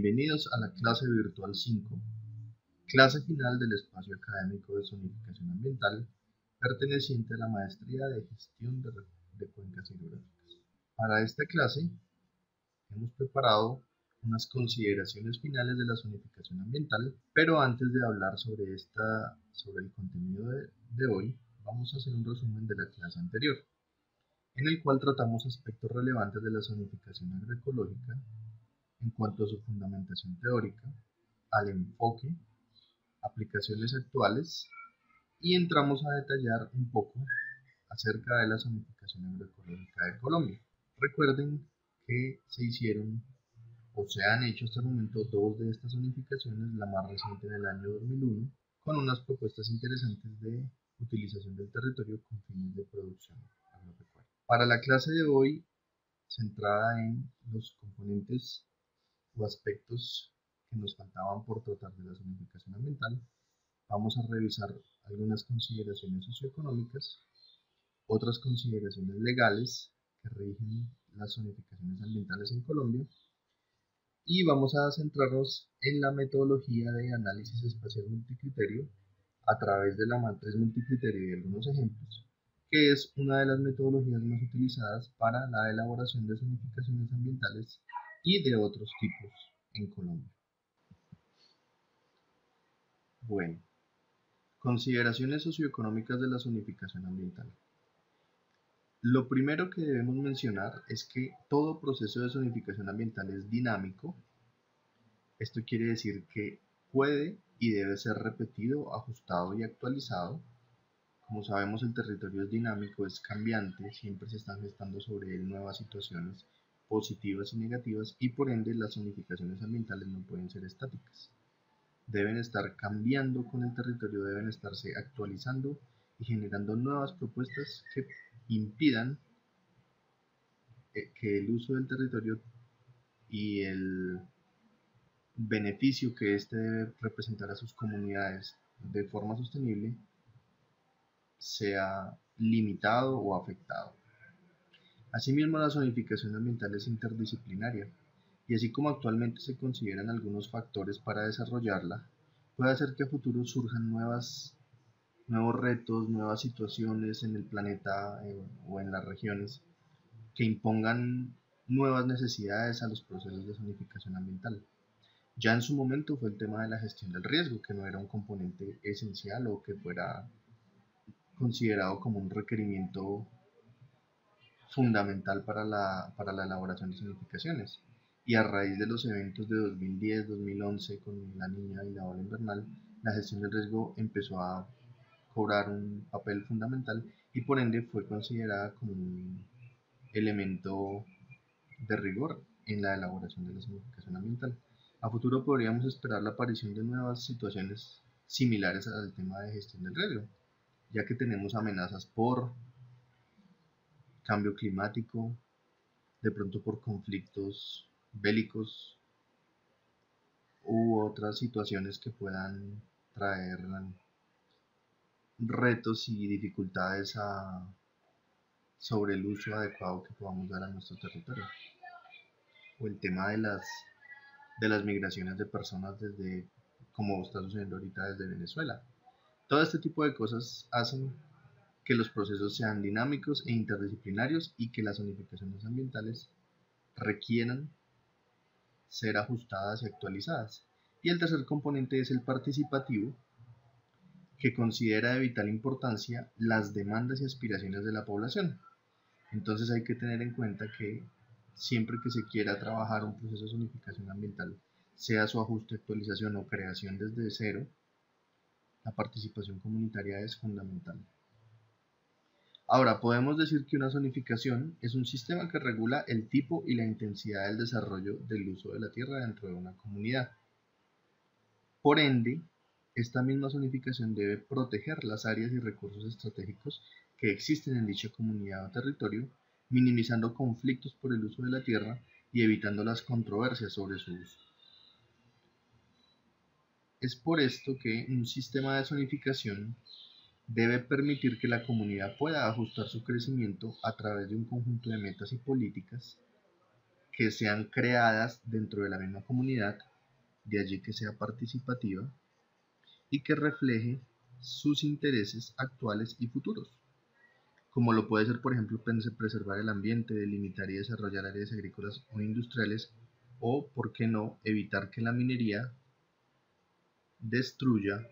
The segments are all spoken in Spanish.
Bienvenidos a la clase virtual 5, clase final del espacio académico de zonificación ambiental, perteneciente a la maestría de gestión de cuencas hidrográficas. Para esta clase hemos preparado unas consideraciones finales de la zonificación ambiental, pero antes de hablar sobre el contenido de hoy, vamos a hacer un resumen de la clase anterior, en el cual tratamos aspectos relevantes de la zonificación agroecológica en cuanto a su fundamentación teórica, al enfoque, aplicaciones actuales y entramos a detallar un poco acerca de la zonificación agroecológica de Colombia. Recuerden que se hicieron o se han hecho hasta el momento dos de estas zonificaciones, la más reciente en el año 2001, con unas propuestas interesantes de utilización del territorio con fines de producción agropecuaria. Para la clase de hoy, centrada en los componentes o aspectos que nos faltaban por tratar de la zonificación ambiental, vamos a revisar algunas consideraciones socioeconómicas, otras consideraciones legales que rigen las zonificaciones ambientales en Colombia y vamos a centrarnos en la metodología de análisis espacial multicriterio a través de la matriz multicriterio y algunos ejemplos, que es una de las metodologías más utilizadas para la elaboración de zonificaciones ambientales y de otros tipos en Colombia. Bueno, consideraciones socioeconómicas de la zonificación ambiental. Lo primero que debemos mencionar es que todo proceso de zonificación ambiental es dinámico. Esto quiere decir que puede y debe ser repetido, ajustado y actualizado. Como sabemos, el territorio es dinámico, es cambiante, siempre se están gestando sobre él nuevas situaciones positivas y negativas y por ende las zonificaciones ambientales no pueden ser estáticas. Deben estar cambiando con el territorio, deben estarse actualizando y generando nuevas propuestas que impidan que el uso del territorio y el beneficio que éste debe representar a sus comunidades de forma sostenible sea limitado o afectado. Asimismo, la zonificación ambiental es interdisciplinaria y así como actualmente se consideran algunos factores para desarrollarla, puede hacer que a futuro surjan nuevos retos, nuevas situaciones en el planeta o en las regiones que impongan nuevas necesidades a los procesos de zonificación ambiental. Ya en su momento fue el tema de la gestión del riesgo, que no era un componente esencial o que fuera considerado como un requerimiento fundamental para la elaboración de zonificaciones. Y a raíz de los eventos de 2010-2011 con la niña y la ola invernal, la gestión del riesgo empezó a cobrar un papel fundamental y por ende fue considerada como un elemento de rigor en la elaboración de la zonificación ambiental. A futuro podríamos esperar la aparición de nuevas situaciones similares al tema de gestión del riesgo, ya que tenemos amenazas por cambio climático, de pronto por conflictos bélicos u otras situaciones que puedan traer retos y dificultades sobre el uso adecuado que podamos dar a nuestro territorio. O el tema de las migraciones de personas desde, como está sucediendo ahorita desde Venezuela. Todo este tipo de cosas hacen que los procesos sean dinámicos e interdisciplinarios y que las zonificaciones ambientales requieran ser ajustadas y actualizadas. Y el tercer componente es el participativo, que considera de vital importancia las demandas y aspiraciones de la población. Entonces hay que tener en cuenta que siempre que se quiera trabajar un proceso de zonificación ambiental, sea su ajuste, actualización o creación desde cero, la participación comunitaria es fundamental. Ahora, podemos decir que una zonificación es un sistema que regula el tipo y la intensidad del desarrollo del uso de la tierra dentro de una comunidad. Por ende, esta misma zonificación debe proteger las áreas y recursos estratégicos que existen en dicha comunidad o territorio, minimizando conflictos por el uso de la tierra y evitando las controversias sobre su uso. Es por esto que un sistema de zonificación debe permitir que la comunidad pueda ajustar su crecimiento a través de un conjunto de metas y políticas que sean creadas dentro de la misma comunidad de allí que sea participativa y que refleje sus intereses actuales y futuros, como lo puede ser, por ejemplo, preservar el ambiente, delimitar y desarrollar áreas agrícolas o industriales, o, por qué no, evitar que la minería destruya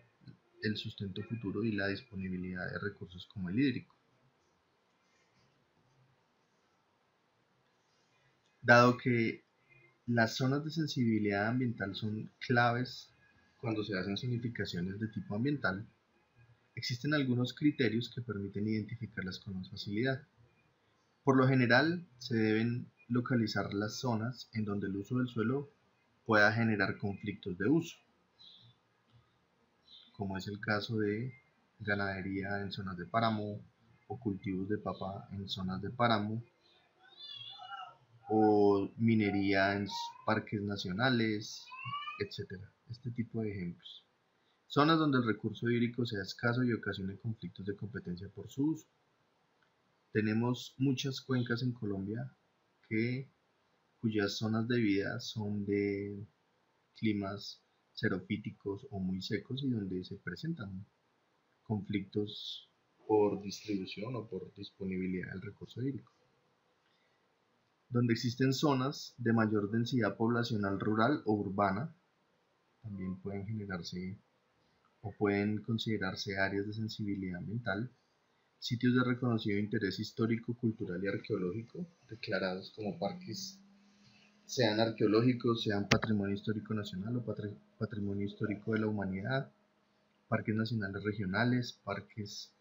el sustento futuro y la disponibilidad de recursos como el hídrico. Dado que las zonas de sensibilidad ambiental son claves cuando se hacen zonificaciones de tipo ambiental, existen algunos criterios que permiten identificarlas con más facilidad. Por lo general, se deben localizar las zonas en donde el uso del suelo pueda generar conflictos de uso, como es el caso de ganadería en zonas de páramo o cultivos de papa en zonas de páramo o minería en parques nacionales, etcétera. Este tipo de ejemplos. Zonas donde el recurso hídrico sea escaso y ocasione conflictos de competencia por su uso. Tenemos muchas cuencas en Colombia cuyas zonas de vida son de climas xeropíticos o muy secos y donde se presentan conflictos por distribución o por disponibilidad del recurso hídrico. Donde existen zonas de mayor densidad poblacional rural o urbana, también pueden generarse o pueden considerarse áreas de sensibilidad ambiental, sitios de reconocido interés histórico, cultural y arqueológico, declarados como parques, sean arqueológicos, sean patrimonio histórico nacional o patrimonio histórico de la humanidad, parques nacionales regionales, parques,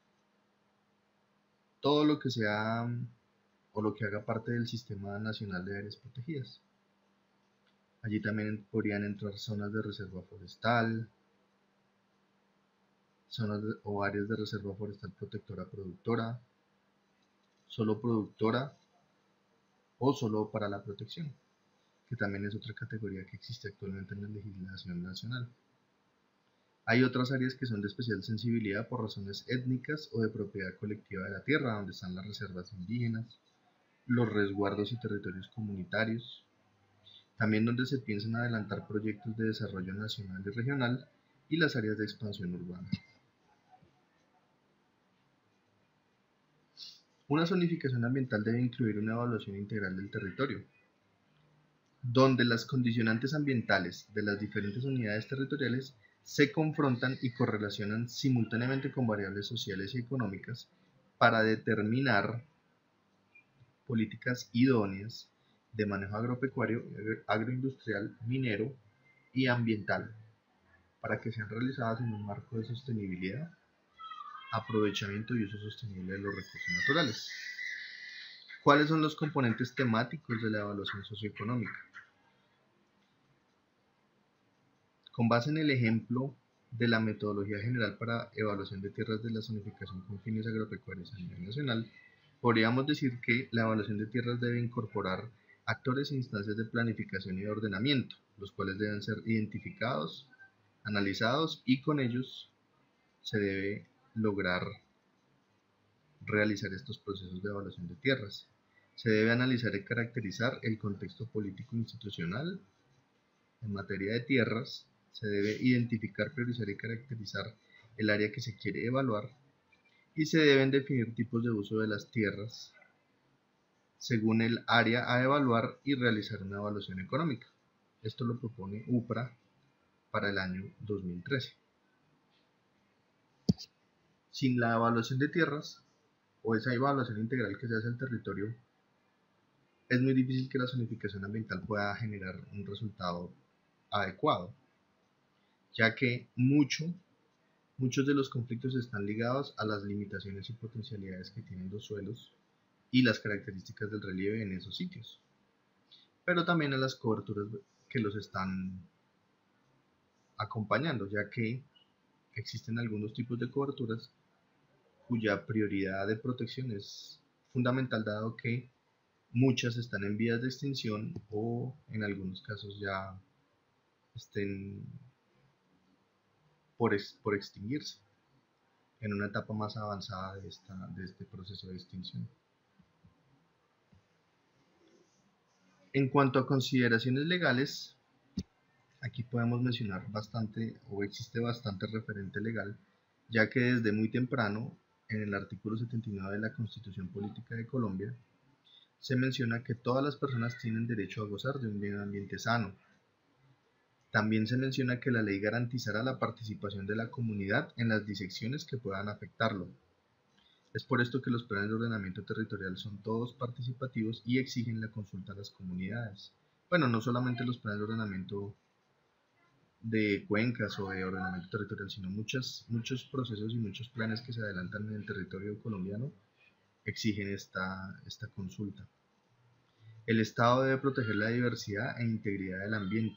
todo lo que sea o lo que haga parte del Sistema Nacional de Áreas Protegidas. Allí también podrían entrar zonas de reserva forestal, o áreas de reserva forestal protectora productora, solo productora o solo para la protección, que también es otra categoría que existe actualmente en la legislación nacional. Hay otras áreas que son de especial sensibilidad por razones étnicas o de propiedad colectiva de la tierra, donde están las reservas indígenas, los resguardos y territorios comunitarios, también donde se piensan adelantar proyectos de desarrollo nacional y regional, y las áreas de expansión urbana. Una zonificación ambiental debe incluir una evaluación integral del territorio, donde las condicionantes ambientales de las diferentes unidades territoriales se confrontan y correlacionan simultáneamente con variables sociales y económicas para determinar políticas idóneas de manejo agropecuario, agroindustrial, minero y ambiental, para que sean realizadas en un marco de sostenibilidad, aprovechamiento y uso sostenible de los recursos naturales. ¿Cuáles son los componentes temáticos de la evaluación socioeconómica? Con base en el ejemplo de la metodología general para evaluación de tierras de la zonificación con fines agropecuarios a nivel nacional, podríamos decir que la evaluación de tierras debe incorporar actores e instancias de planificación y de ordenamiento, los cuales deben ser identificados, analizados y con ellos se debe lograr realizar estos procesos de evaluación de tierras. Se debe analizar y caracterizar el contexto político institucional en materia de tierras. Se debe identificar, priorizar y caracterizar el área que se quiere evaluar y se deben definir tipos de uso de las tierras según el área a evaluar y realizar una evaluación económica. Esto lo propone UPRA para el año 2013. Sin la evaluación de tierras o esa evaluación integral que se hace al territorio, es muy difícil que la zonificación ambiental pueda generar un resultado adecuado, ya que muchos de los conflictos están ligados a las limitaciones y potencialidades que tienen los suelos y las características del relieve en esos sitios, pero también a las coberturas que los están acompañando, ya que existen algunos tipos de coberturas cuya prioridad de protección es fundamental, dado que muchas están en vías de extinción o en algunos casos ya estén por extinguirse en una etapa más avanzada de este proceso de extinción. En cuanto a consideraciones legales, aquí podemos mencionar bastante o existe bastante referente legal, ya que desde muy temprano, en el artículo 79 de la Constitución Política de Colombia, se menciona que todas las personas tienen derecho a gozar de un medio ambiente sano. También se menciona que la ley garantizará la participación de la comunidad en las disecciones que puedan afectarlo. Es por esto que los planes de ordenamiento territorial son todos participativos y exigen la consulta a las comunidades. Bueno, no solamente los planes de ordenamiento de cuencas o de ordenamiento territorial, sino muchos procesos y muchos planes que se adelantan en el territorio colombiano exigen esta consulta. El Estado debe proteger la diversidad e integridad del ambiente,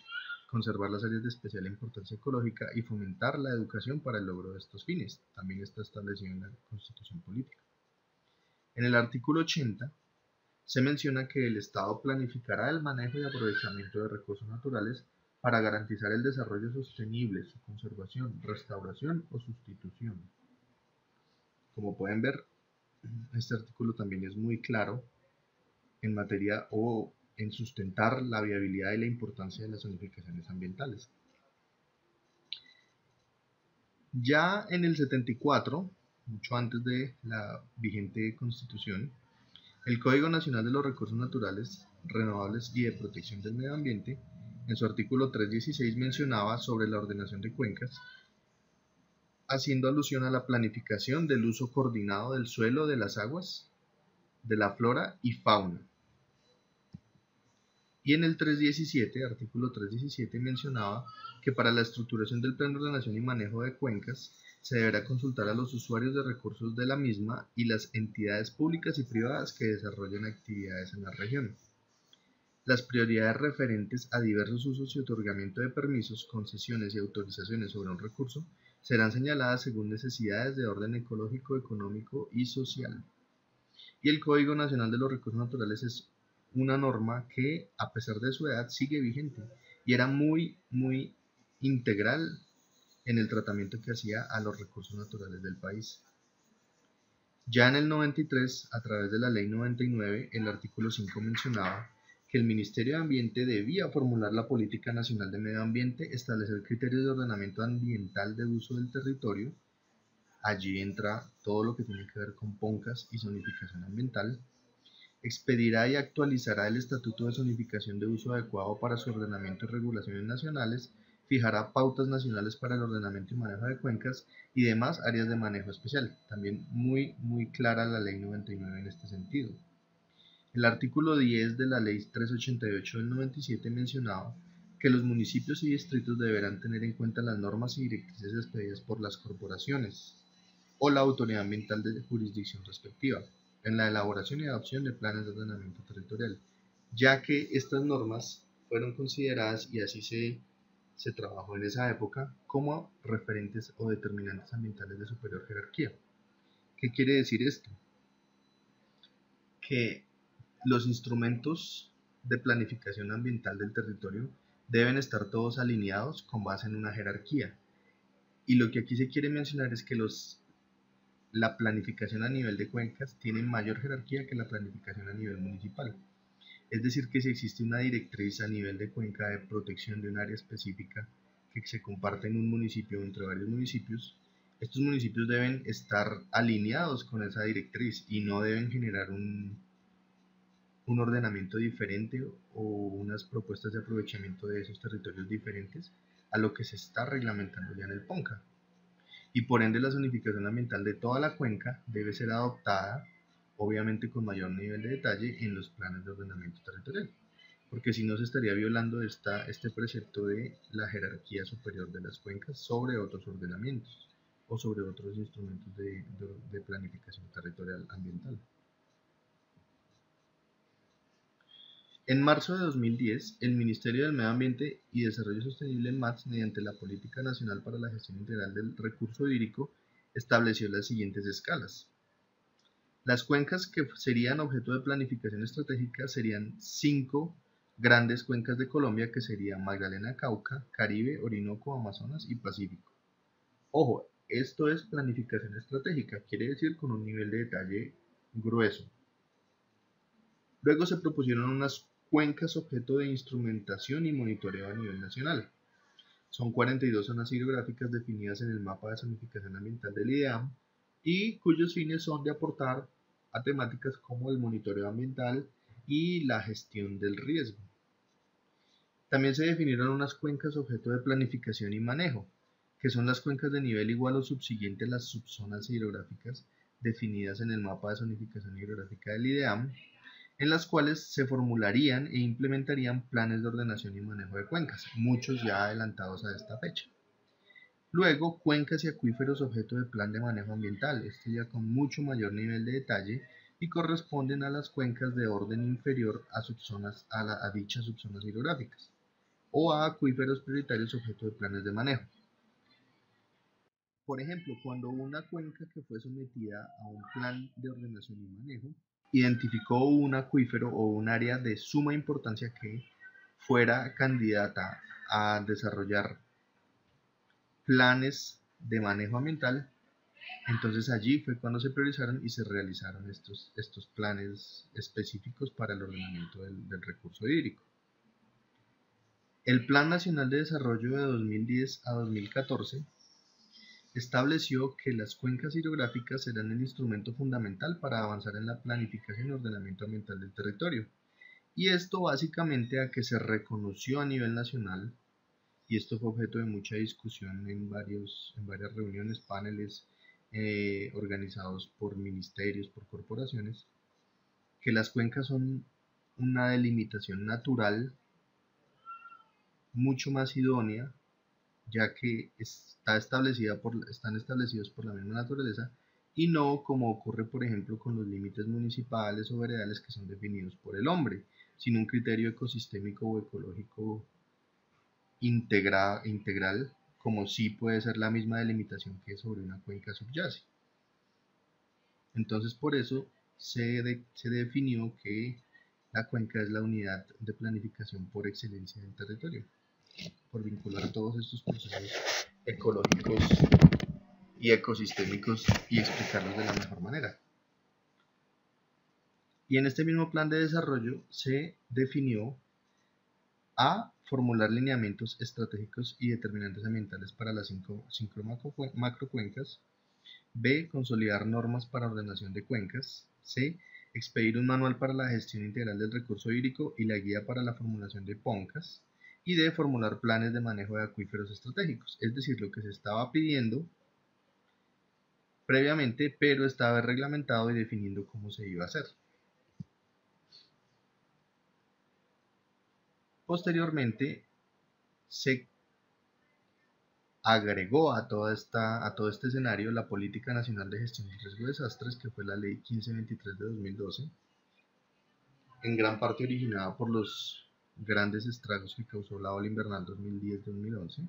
conservar las áreas de especial importancia ecológica y fomentar la educación para el logro de estos fines. También está establecido en la Constitución Política. En el artículo 80 se menciona que el Estado planificará el manejo y aprovechamiento de recursos naturales para garantizar el desarrollo sostenible, su conservación, restauración o sustitución. Como pueden ver, este artículo también es muy claro en materia o en sustentar la viabilidad y la importancia de las zonificaciones ambientales. Ya en el 74, mucho antes de la vigente Constitución, el Código Nacional de los Recursos Naturales, Renovables y de Protección del Medio Ambiente, en su artículo 316 mencionaba sobre la ordenación de cuencas, haciendo alusión a la planificación del uso coordinado del suelo, de las aguas, de la flora y fauna. Y en el 317, artículo 317, mencionaba que para la estructuración del plan de ordenación y manejo de cuencas se deberá consultar a los usuarios de recursos de la misma y las entidades públicas y privadas que desarrollen actividades en la región. Las prioridades referentes a diversos usos y otorgamiento de permisos, concesiones y autorizaciones sobre un recurso serán señaladas según necesidades de orden ecológico, económico y social. Y el Código Nacional de los Recursos Naturales es una norma que, a pesar de su edad, sigue vigente y era muy integral en el tratamiento que hacía a los recursos naturales del país. Ya en el 93, a través de la Ley 99, el artículo 5 mencionaba que el Ministerio de Ambiente debía formular la Política Nacional de Medio Ambiente, establecer criterios de ordenamiento ambiental de uso del territorio. Allí entra todo lo que tiene que ver con PONCAS y zonificación ambiental. Expedirá y actualizará el Estatuto de Zonificación de Uso Adecuado para su ordenamiento y regulaciones nacionales, fijará pautas nacionales para el ordenamiento y manejo de cuencas y demás áreas de manejo especial. También muy clara la Ley 99 en este sentido. El artículo 10 de la Ley 388 del 97 mencionaba que los municipios y distritos deberán tener en cuenta las normas y directrices expedidas por las corporaciones o la autoridad ambiental de jurisdicción respectiva en la elaboración y adopción de planes de ordenamiento territorial, ya que estas normas fueron consideradas, y así se trabajó en esa época, como referentes o determinantes ambientales de superior jerarquía. ¿Qué quiere decir esto? Que los instrumentos de planificación ambiental del territorio deben estar todos alineados con base en una jerarquía. Y lo que aquí se quiere mencionar es que la planificación a nivel de cuencas tiene mayor jerarquía que la planificación a nivel municipal. Es decir, que si existe una directriz a nivel de cuenca de protección de un área específica que se comparte en un municipio o entre varios municipios, estos municipios deben estar alineados con esa directriz y no deben generar un ordenamiento diferente o unas propuestas de aprovechamiento de esos territorios diferentes a lo que se está reglamentando ya en el PONCA. Y por ende la zonificación ambiental de toda la cuenca debe ser adoptada, obviamente con mayor nivel de detalle, en los planes de ordenamiento territorial, porque si no se estaría violando este precepto de la jerarquía superior de las cuencas sobre otros ordenamientos o sobre otros instrumentos de planificación territorial ambiental. En marzo de 2010, el Ministerio del Medio Ambiente y Desarrollo Sostenible (MADS), mediante la Política Nacional para la Gestión Integral del Recurso Hídrico, estableció las siguientes escalas. Las cuencas que serían objeto de planificación estratégica serían 5 grandes cuencas de Colombia, que serían Magdalena, Cauca, Caribe, Orinoco, Amazonas y Pacífico. Ojo, esto es planificación estratégica, quiere decir con un nivel de detalle grueso. Luego se propusieron unas cuencas objeto de instrumentación y monitoreo a nivel nacional. Son 42 zonas hidrográficas definidas en el mapa de zonificación ambiental del IDEAM y cuyos fines son de aportar a temáticas como el monitoreo ambiental y la gestión del riesgo. También se definieron unas cuencas objeto de planificación y manejo, que son las cuencas de nivel igual o subsiguiente a las subzonas hidrográficas definidas en el mapa de zonificación hidrográfica del IDEAM, en las cuales se formularían e implementarían planes de ordenación y manejo de cuencas, muchos ya adelantados a esta fecha. Luego, cuencas y acuíferos objeto de plan de manejo ambiental, este ya con mucho mayor nivel de detalle y corresponden a las cuencas de orden inferior a dichas subzonas hidrográficas o a acuíferos prioritarios objeto de planes de manejo. Por ejemplo, cuando una cuenca que fue sometida a un plan de ordenación y manejo identificó un acuífero o un área de suma importancia que fuera candidata a desarrollar planes de manejo ambiental, entonces allí fue cuando se priorizaron y se realizaron estos planes específicos para el ordenamiento del recurso hídrico. El Plan Nacional de Desarrollo de 2010 a 2014 estableció que las cuencas hidrográficas serán el instrumento fundamental para avanzar en la planificación y ordenamiento ambiental del territorio. Y esto básicamente a que se reconoció a nivel nacional, y esto fue objeto de mucha discusión en varias reuniones, paneles organizados por ministerios, por corporaciones, que las cuencas son una delimitación natural mucho más idónea, ya que están establecidos por la misma naturaleza y no como ocurre por ejemplo con los límites municipales o veredales que son definidos por el hombre, sin un criterio ecosistémico o ecológico integral, como sí puede ser la misma delimitación que sobre una cuenca subyace. Entonces por eso se definió que la cuenca es la unidad de planificación por excelencia del territorio, por vincular todos estos procesos ecológicos y ecosistémicos y explicarlos de la mejor manera. Y en este mismo plan de desarrollo se definió a formular lineamientos estratégicos y determinantes ambientales para las cinco macrocuencas, B. Consolidar normas para ordenación de cuencas, C. Expedir un manual para la gestión integral del recurso hídrico y la guía para la formulación de PONCAS, y D. Formular planes de manejo de acuíferos estratégicos, es decir, lo que se estaba pidiendo previamente, pero estaba reglamentado y definiendo cómo se iba a hacer. Posteriormente, se agregó a todo este escenario la Política Nacional de Gestión del Riesgo de Desastres, que fue la Ley 1523 de 2012, en gran parte originada por los grandes estragos que causó la ola invernal 2010-2011,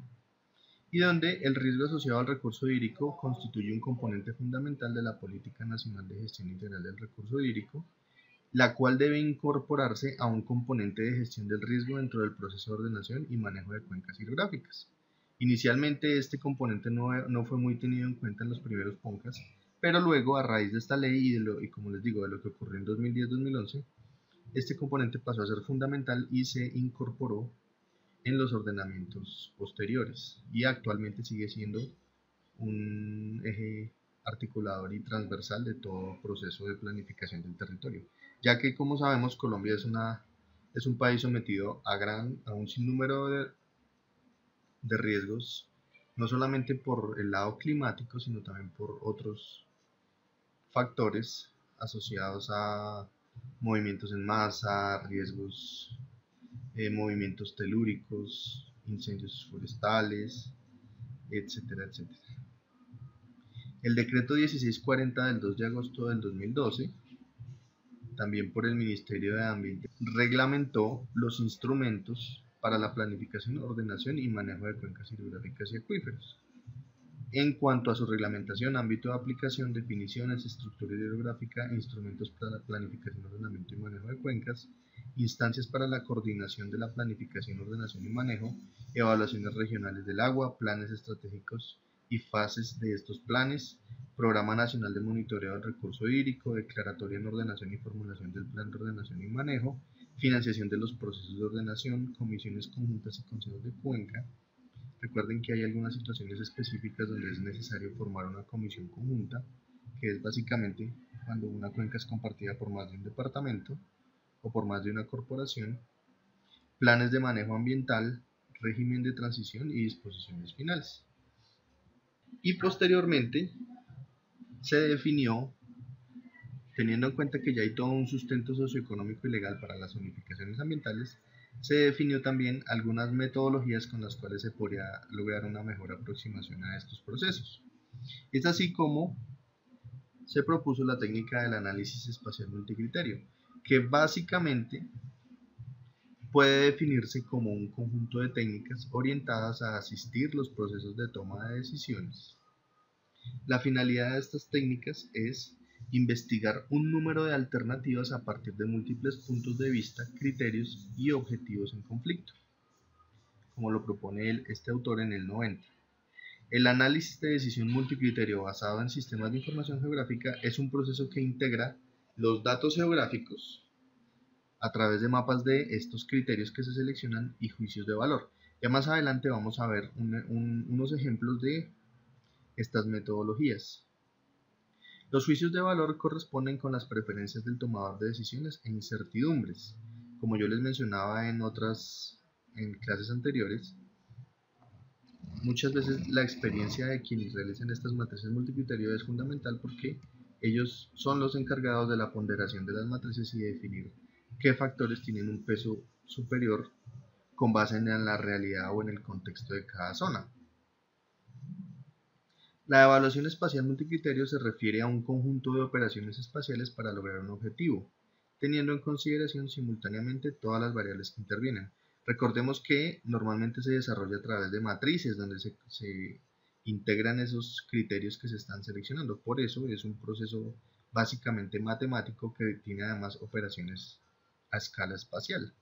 y donde el riesgo asociado al recurso hídrico constituye un componente fundamental de la Política Nacional de Gestión Integral del Recurso Hídrico, la cual debe incorporarse a un componente de gestión del riesgo dentro del proceso de ordenación y manejo de cuencas hidrográficas. Inicialmente este componente no fue muy tenido en cuenta en los primeros PONCAS, pero luego a raíz de esta ley y como les digo, de lo que ocurrió en 2010-2011, este componente pasó a ser fundamental y se incorporó en los ordenamientos posteriores y actualmente sigue siendo un eje articulador y transversal de todo proceso de planificación del territorio, ya que como sabemos Colombia es un país sometido a un sinnúmero de riesgos, no solamente por el lado climático, sino también por otros factores asociados a movimientos en masa, riesgos, movimientos telúricos, incendios forestales, etcétera, etcétera. El decreto 1640 del 2 de agosto del 2012, también por el Ministerio de Ambiente, reglamentó los instrumentos para la planificación, ordenación y manejo de cuencas hidrográficas y acuíferos. En cuanto a su reglamentación, ámbito de aplicación, definiciones, estructura hidrográfica, instrumentos para la planificación, ordenamiento y manejo de cuencas, instancias para la coordinación de la planificación, ordenación y manejo, evaluaciones regionales del agua, planes estratégicos y fases de estos planes, Programa Nacional de Monitoreo del Recurso Hídrico, declaratoria en ordenación y formulación del plan de ordenación y manejo, financiación de los procesos de ordenación, comisiones conjuntas y consejos de cuenca, Recuerden que hay algunas situaciones específicas donde es necesario formar una comisión conjunta, que es básicamente cuando una cuenca es compartida por más de un departamento o por más de una corporación, planes de manejo ambiental, régimen de transición y disposiciones finales. Y posteriormente se definió, teniendo en cuenta que ya hay todo un sustento socioeconómico y legal para las zonificaciones ambientales, se definió también algunas metodologías con las cuales se podría lograr una mejor aproximación a estos procesos. Es así como se propuso la técnica del análisis espacial multicriterio, que básicamente puede definirse como un conjunto de técnicas orientadas a asistir los procesos de toma de decisiones. La finalidad de estas técnicas es investigar un número de alternativas a partir de múltiples puntos de vista, criterios y objetivos en conflicto, como lo propone este autor en el 90. El análisis de decisión multicriterio basado en sistemas de información geográfica es un proceso que integra los datos geográficos a través de mapas de estos criterios que se seleccionan y juicios de valor. Ya más adelante vamos a ver unos ejemplos de estas metodologías. Los juicios de valor corresponden con las preferencias del tomador de decisiones e incertidumbres. Como yo les mencionaba en clases anteriores, muchas veces la experiencia de quienes realizan estas matrices multicriterio es fundamental porque ellos son los encargados de la ponderación de las matrices y de definir qué factores tienen un peso superior con base en la realidad o en el contexto de cada zona. La evaluación espacial multicriterio se refiere a un conjunto de operaciones espaciales para lograr un objetivo, teniendo en consideración simultáneamente todas las variables que intervienen. Recordemos que normalmente se desarrolla a través de matrices donde se integran esos criterios que se están seleccionando. Por eso es un proceso básicamente matemático que tiene además operaciones a escala espacial.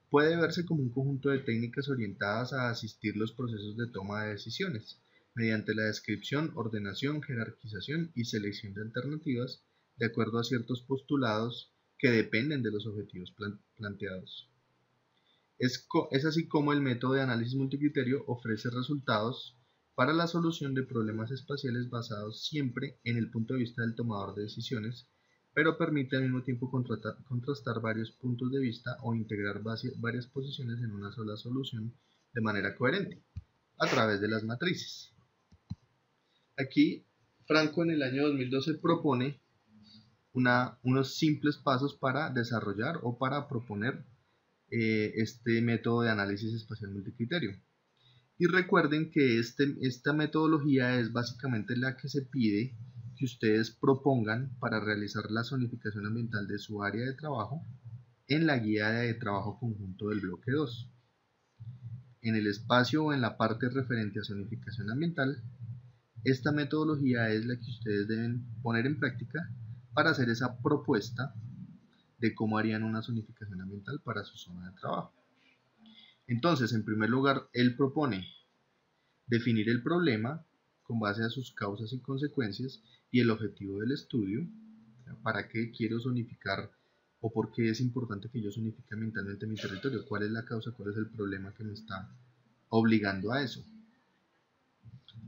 Puede verse como un conjunto de técnicas orientadas a asistir los procesos de toma de decisiones, mediante la descripción, ordenación, jerarquización y selección de alternativas de acuerdo a ciertos postulados que dependen de los objetivos planteados. Es así como el método de análisis multicriterio ofrece resultados para la solución de problemas espaciales basados siempre en el punto de vista del tomador de decisiones, pero permite al mismo tiempo contrastar varios puntos de vista o integrar varias posiciones en una sola solución de manera coherente, a través de las matrices. Aquí, Franco en el año 2012 propone unos simples pasos para desarrollar o para proponer este método de análisis espacial multicriterio. Y recuerden que esta metodología es básicamente la que se pide que ustedes propongan para realizar la zonificación ambiental de su área de trabajo en la guía de trabajo conjunto del bloque 2. En el espacio o en la parte referente a zonificación ambiental, esta metodología es la que ustedes deben poner en práctica para hacer esa propuesta de cómo harían una zonificación ambiental para su zona de trabajo. Entonces, en primer lugar, él propone definir el problema con base a sus causas y consecuencias y el objetivo del estudio, para qué quiero zonificar o por qué es importante que yo zonifique ambientalmente mi territorio, cuál es la causa, cuál es el problema que me está obligando a eso.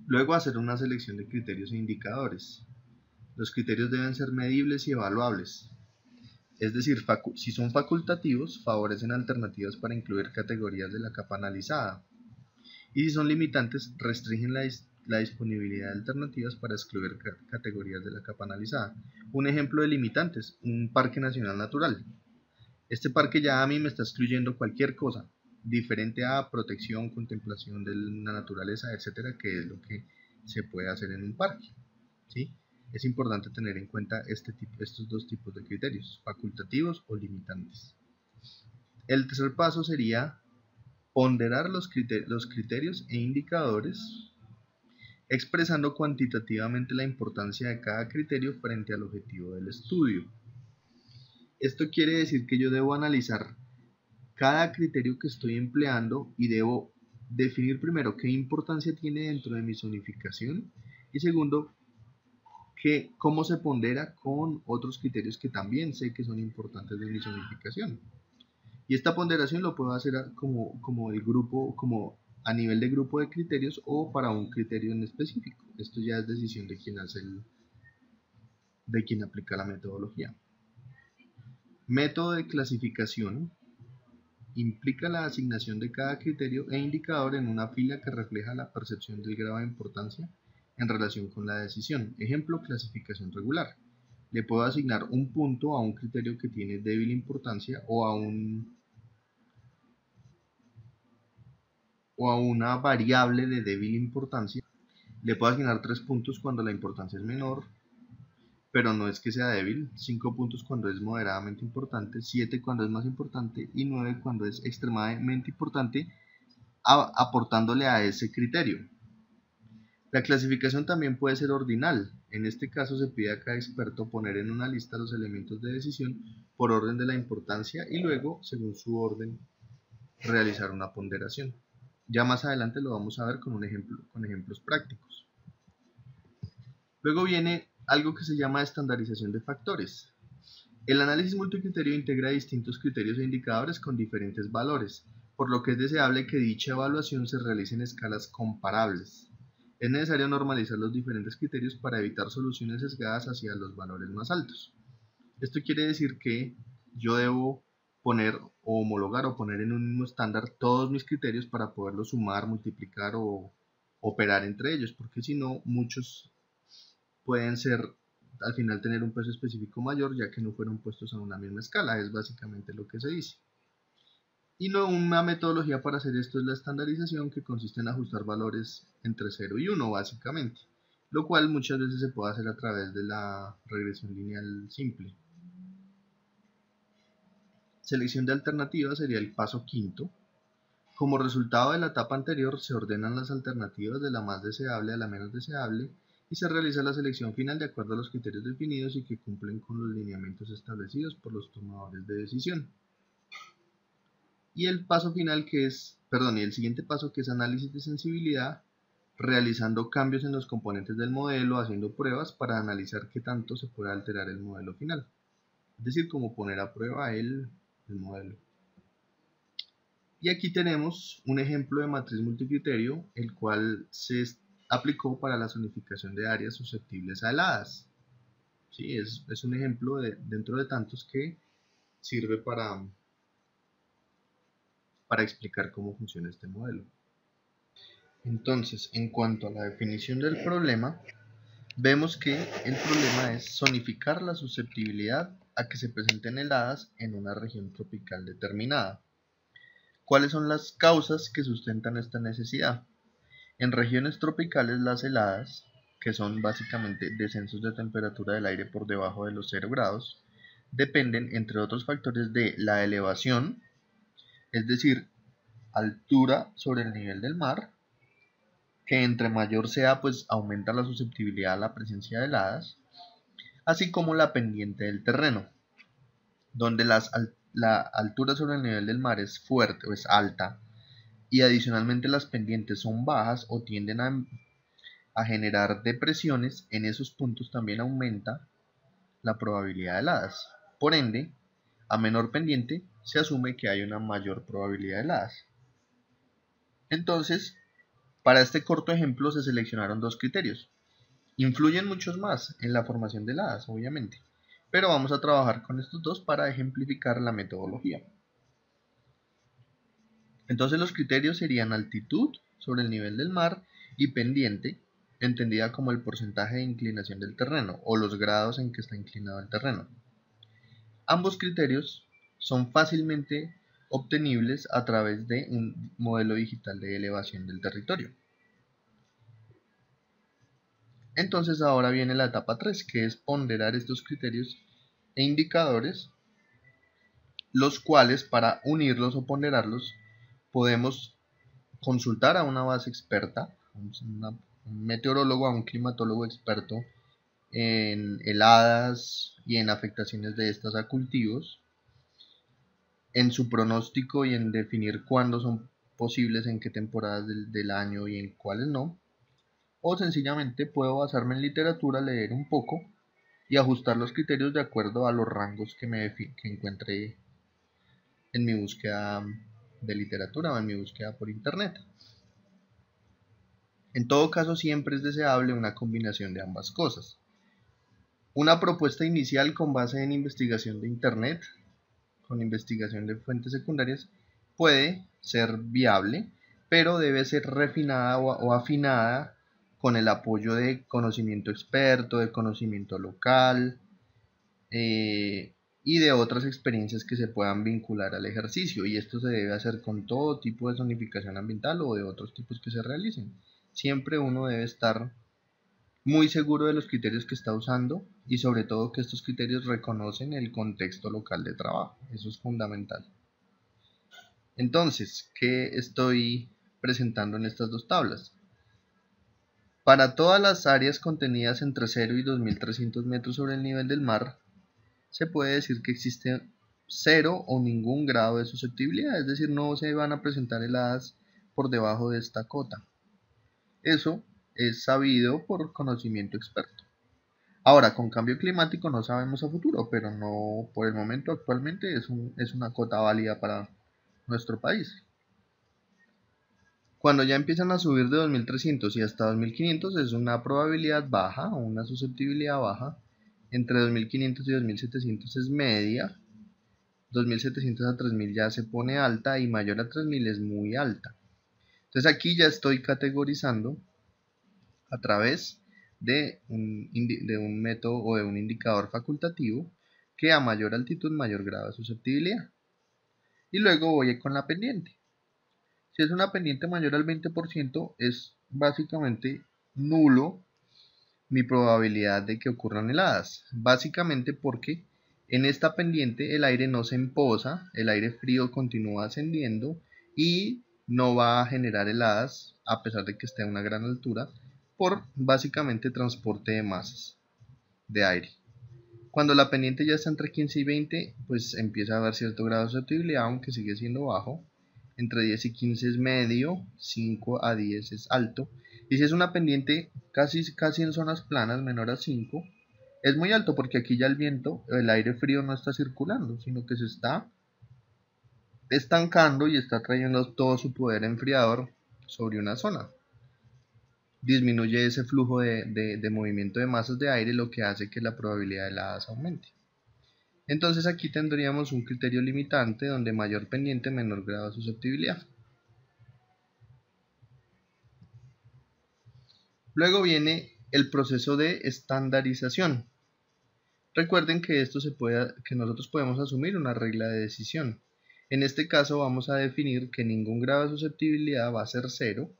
Luego, hacer una selección de criterios e indicadores. Los criterios deben ser medibles y evaluables. Es decir, si son facultativos, favorecen alternativas para incluir categorías de la capa analizada. Y si son limitantes, restringen la disponibilidad de alternativas para excluir categorías de la capa analizada. Un ejemplo de limitantes, un parque nacional natural. Este parque ya a mí me está excluyendo cualquier cosa diferente a protección, contemplación de la naturaleza, etcétera, que es lo que se puede hacer en un parque, ¿sí? Es importante tener en cuenta estos dos tipos de criterios, facultativos o limitantes. El tercer paso sería ponderar los criterios e indicadores, expresando cuantitativamente la importancia de cada criterio frente al objetivo del estudio. Esto quiere decir que yo debo analizar cada criterio que estoy empleando y debo definir primero qué importancia tiene dentro de mi zonificación y segundo, cómo se pondera con otros criterios que también sé que son importantes de mi zonificación. Y esta ponderación lo puedo hacer como el grupo, como a nivel de grupo de criterios o para un criterio en específico. Esto ya es decisión de quien aplica la metodología. Método de clasificación implica la asignación de cada criterio e indicador en una fila que refleja la percepción del grado de importancia en relación con la decisión. Ejemplo, clasificación regular. Le puedo asignar un punto a un criterio que tiene débil importancia o a una variable de débil importancia. Le puedo asignar 3 puntos cuando la importancia es menor, pero no es que sea débil, 5 puntos cuando es moderadamente importante, 7 cuando es más importante y 9 cuando es extremadamente importante, aportándole a ese criterio. La clasificación también puede ser ordinal. En este caso se pide a cada experto poner en una lista los elementos de decisión por orden de la importancia y luego, según su orden, realizar una ponderación. Ya más adelante lo vamos a ver con ejemplos prácticos. Luego viene algo que se llama estandarización de factores. El análisis multicriterio integra distintos criterios e indicadores con diferentes valores, por lo que es deseable que dicha evaluación se realice en escalas comparables. Es necesario normalizar los diferentes criterios para evitar soluciones sesgadas hacia los valores más altos. Esto quiere decir que yo debo poner o homologar o poner en un mismo estándar todos mis criterios para poderlos sumar, multiplicar o operar entre ellos, porque si no, muchos pueden ser al final tener un peso específico mayor ya que no fueron puestos a una misma escala, es básicamente lo que se dice. Y no una metodología para hacer esto es la estandarización, que consiste en ajustar valores entre 0 y 1 básicamente, lo cual muchas veces se puede hacer a través de la regresión lineal simple. Selección de alternativas sería el paso quinto. Como resultado de la etapa anterior, se ordenan las alternativas de la más deseable a la menos deseable y se realiza la selección final de acuerdo a los criterios definidos y que cumplen con los lineamientos establecidos por los tomadores de decisión. Y el siguiente paso, que es análisis de sensibilidad, realizando cambios en los componentes del modelo, haciendo pruebas para analizar qué tanto se puede alterar el modelo final. Es decir, como poner a prueba el modelo. Y aquí tenemos un ejemplo de matriz multicriterio, el cual se aplicó para la zonificación de áreas susceptibles a heladas. ¿Sí? Es un ejemplo dentro de tantos que sirve para explicar cómo funciona este modelo. Entonces, en cuanto a la definición del problema, vemos que el problema es zonificar la susceptibilidad a que se presenten heladas en una región tropical determinada. ¿Cuáles son las causas que sustentan esta necesidad? En regiones tropicales las heladas, que son básicamente descensos de temperatura del aire por debajo de los 0 grados, dependen, entre otros factores, de la elevación, es decir, altura sobre el nivel del mar, que entre mayor sea, pues aumenta la susceptibilidad a la presencia de heladas, así como la pendiente del terreno, donde la altura sobre el nivel del mar es fuerte o es alta, y adicionalmente las pendientes son bajas o tienden a generar depresiones. En esos puntos también aumenta la probabilidad de heladas. Por ende, a menor pendiente se asume que hay una mayor probabilidad de heladas. Entonces, para este corto ejemplo se seleccionaron dos criterios. Influyen muchos más en la formación de heladas, obviamente, pero vamos a trabajar con estos dos para ejemplificar la metodología. Entonces los criterios serían altitud sobre el nivel del mar y pendiente, entendida como el porcentaje de inclinación del terreno o los grados en que está inclinado el terreno. Ambos criterios son fácilmente obtenibles a través de un modelo digital de elevación del territorio. Entonces ahora viene la etapa 3, que es ponderar estos criterios e indicadores, los cuales para unirlos o ponderarlos podemos consultar a una base experta, un meteorólogo, a un climatólogo experto en heladas y en afectaciones de estas a cultivos, en su pronóstico y en definir cuándo son posibles, en qué temporadas del año y en cuáles no, o sencillamente puedo basarme en literatura, leer un poco y ajustar los criterios de acuerdo a los rangos que encuentre en mi búsqueda de literatura o en mi búsqueda por internet. En todo caso, siempre es deseable una combinación de ambas cosas. Una propuesta inicial con base en investigación de Internet, con investigación de fuentes secundarias, puede ser viable, pero debe ser refinada o afinada con el apoyo de conocimiento experto, de conocimiento local, y de otras experiencias que se puedan vincular al ejercicio. Y esto se debe hacer con todo tipo de zonificación ambiental o de otros tipos que se realicen. Siempre uno debe estar muy seguro de los criterios que está usando y sobre todo que estos criterios reconocen el contexto local de trabajo. Eso es fundamental. Entonces, ¿qué estoy presentando en estas dos tablas? Para todas las áreas contenidas entre 0 y 2300 metros sobre el nivel del mar, se puede decir que existe 0 o ningún grado de susceptibilidad, es decir, no se van a presentar heladas por debajo de esta cota. Eso es sabido por conocimiento experto. Ahora, con cambio climático no sabemos a futuro, pero no por el momento actualmente es una cota válida para nuestro país. Cuando ya empiezan a subir de 2300 y hasta 2500 es una probabilidad baja o una susceptibilidad baja. Entre 2500 y 2700 es media. 2700 a 3000 ya se pone alta y mayor a 3000 es muy alta. Entonces aquí ya estoy categorizando a través de un método o de un indicador facultativo que a mayor altitud mayor grado de susceptibilidad. Y luego voy con la pendiente. Si es una pendiente mayor al 20% es básicamente nulo mi probabilidad de que ocurran heladas. Básicamente porque en esta pendiente el aire no se emposa, el aire frío continúa ascendiendo y no va a generar heladas a pesar de que esté a una gran altura por básicamente transporte de masas de aire. Cuando la pendiente ya está entre 15 y 20, pues empieza a haber cierto grado de susceptibilidad, aunque sigue siendo bajo. Entre 10 y 15 es medio, 5 a 10 es alto. Y si es una pendiente casi en zonas planas, menor a 5, es muy alto porque aquí ya el viento, el aire frío no está circulando, sino que se está estancando y está trayendo todo su poder enfriador sobre una zona. Disminuye ese flujo de movimiento de masas de aire, lo que hace que la probabilidad de heladas aumente. Entonces aquí tendríamos un criterio limitante donde mayor pendiente, menor grado de susceptibilidad. Luego viene el proceso de estandarización. Recuerden que que nosotros podemos asumir una regla de decisión. En este caso vamos a definir que ningún grado de susceptibilidad va a ser 0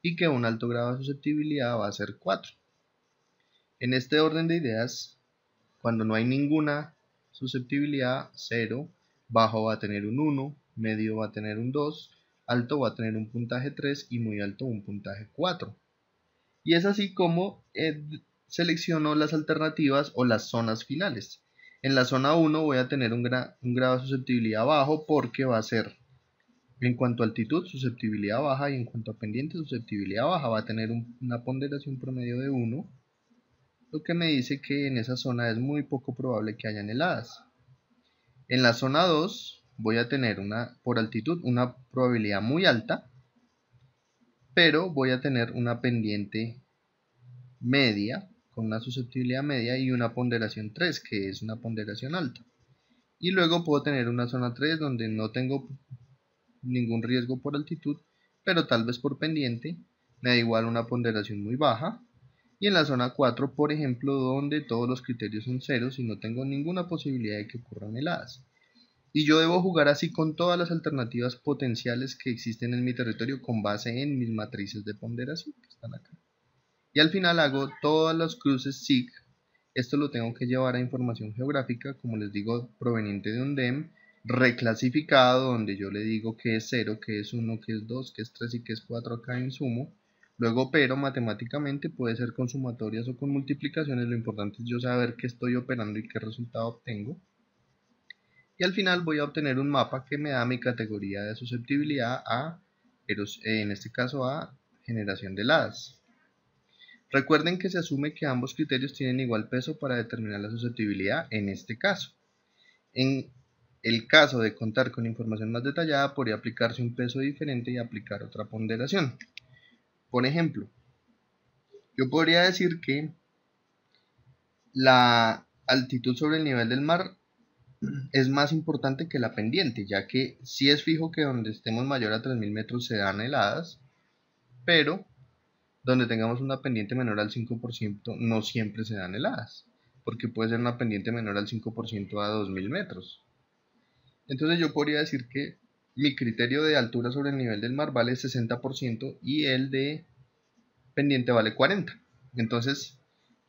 y que un alto grado de susceptibilidad va a ser 4. En este orden de ideas, cuando no hay ninguna susceptibilidad, 0, bajo va a tener un 1, medio va a tener un 2, alto va a tener un puntaje 3 y muy alto un puntaje 4. Y es así como selecciono las alternativas o las zonas finales. En la zona 1 voy a tener un grado de susceptibilidad bajo porque va a ser, en cuanto a altitud, susceptibilidad baja, y en cuanto a pendiente, susceptibilidad baja. Va a tener una ponderación promedio de 1, lo que me dice que en esa zona es muy poco probable que hayan heladas. En la zona 2 voy a tener por altitud una probabilidad muy alta, pero voy a tener una pendiente media, con una susceptibilidad media y una ponderación 3, que es una ponderación alta. Y luego puedo tener una zona 3 donde no tengo ningún riesgo por altitud, pero tal vez por pendiente me da igual una ponderación muy baja. Y en la zona 4, por ejemplo, donde todos los criterios son ceros y no tengo ninguna posibilidad de que ocurran heladas. Y yo debo jugar así con todas las alternativas potenciales que existen en mi territorio con base en mis matrices de ponderación que están acá. Y al final hago todos los cruces SIG. Esto lo tengo que llevar a información geográfica, como les digo, proveniente de un DEM, reclasificado, donde yo le digo que es 0, que es 1, que es 2, que es 3 y que es 4 acá en sumo. Luego opero matemáticamente, puede ser con sumatorias o con multiplicaciones, lo importante es yo saber qué estoy operando y qué resultado obtengo. Y al final voy a obtener un mapa que me da mi categoría de susceptibilidad en este caso a generación de heladas. Recuerden que se asume que ambos criterios tienen igual peso para determinar la susceptibilidad en este caso. En el caso de contar con información más detallada, podría aplicarse un peso diferente y aplicar otra ponderación. Por ejemplo, Yo podría decir que la altitud sobre el nivel del mar es más importante que la pendiente, ya que sí es fijo que donde estemos mayor a 3000 metros se dan heladas, pero donde tengamos una pendiente menor al 5% no siempre se dan heladas, porque puede ser una pendiente menor al 5% a 2000 metros. Entonces yo podría decir que mi criterio de altura sobre el nivel del mar vale 60% y el de pendiente vale 40%. Entonces,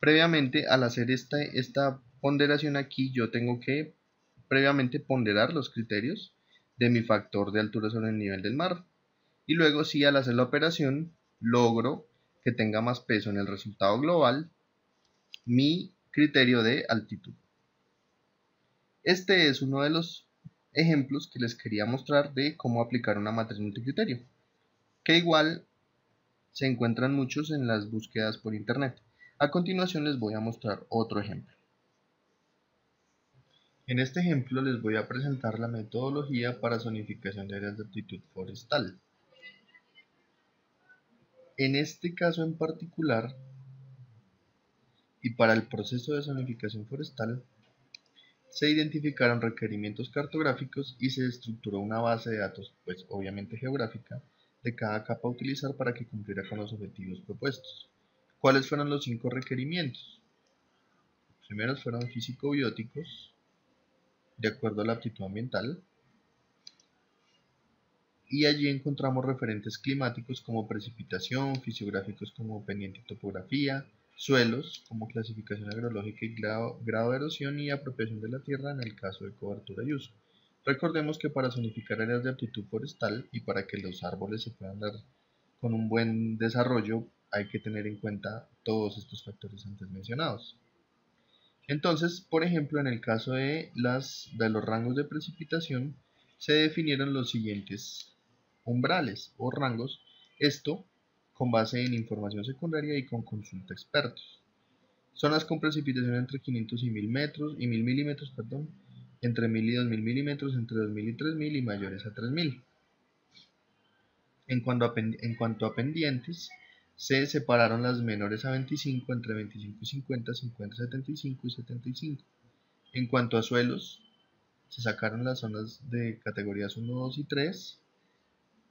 previamente al hacer esta ponderación aquí, yo tengo que previamente ponderar los criterios de mi factor de altura sobre el nivel del mar. Y luego, si al hacer la operación logro que tenga más peso en el resultado global, mi criterio de altitud. Este es uno de los ejemplos que les quería mostrar de cómo aplicar una matriz multicriterio, que igual se encuentran muchos en las búsquedas por internet. A continuación les voy a mostrar otro ejemplo. En este ejemplo les voy a presentar la metodología para zonificación de áreas de altitud forestal. En este caso en particular, y para el proceso de zonificación forestal, se identificaron requerimientos cartográficos y se estructuró una base de datos, pues obviamente geográfica, de cada capa a utilizar para que cumpliera con los objetivos propuestos. ¿Cuáles fueron los 5 requerimientos? Los primeros fueron físico-bióticos, de acuerdo a la aptitud ambiental, y allí encontramos referentes climáticos como precipitación, fisiográficos como pendiente y topografía, suelos como clasificación agrológica y grado de erosión y apropiación de la tierra en el caso de cobertura y uso. Recordemos que para zonificar áreas de aptitud forestal y para que los árboles se puedan dar con un buen desarrollo hay que tener en cuenta todos estos factores antes mencionados. Entonces, por ejemplo, en el caso de los rangos de precipitación, se definieron los siguientes umbrales o rangos, esto con base en información secundaria y con consulta a expertos. Zonas con precipitación entre 500 y 1000 metros y 1000 milímetros, perdón, entre 1000 y 2000 milímetros, entre 2000 y 3000 y mayores a 3000. En cuanto a pendientes, se separaron las menores a 25 entre 25 y 50, 50, 75 y 75. En cuanto a suelos, se sacaron las zonas de categorías 1, 2 y 3,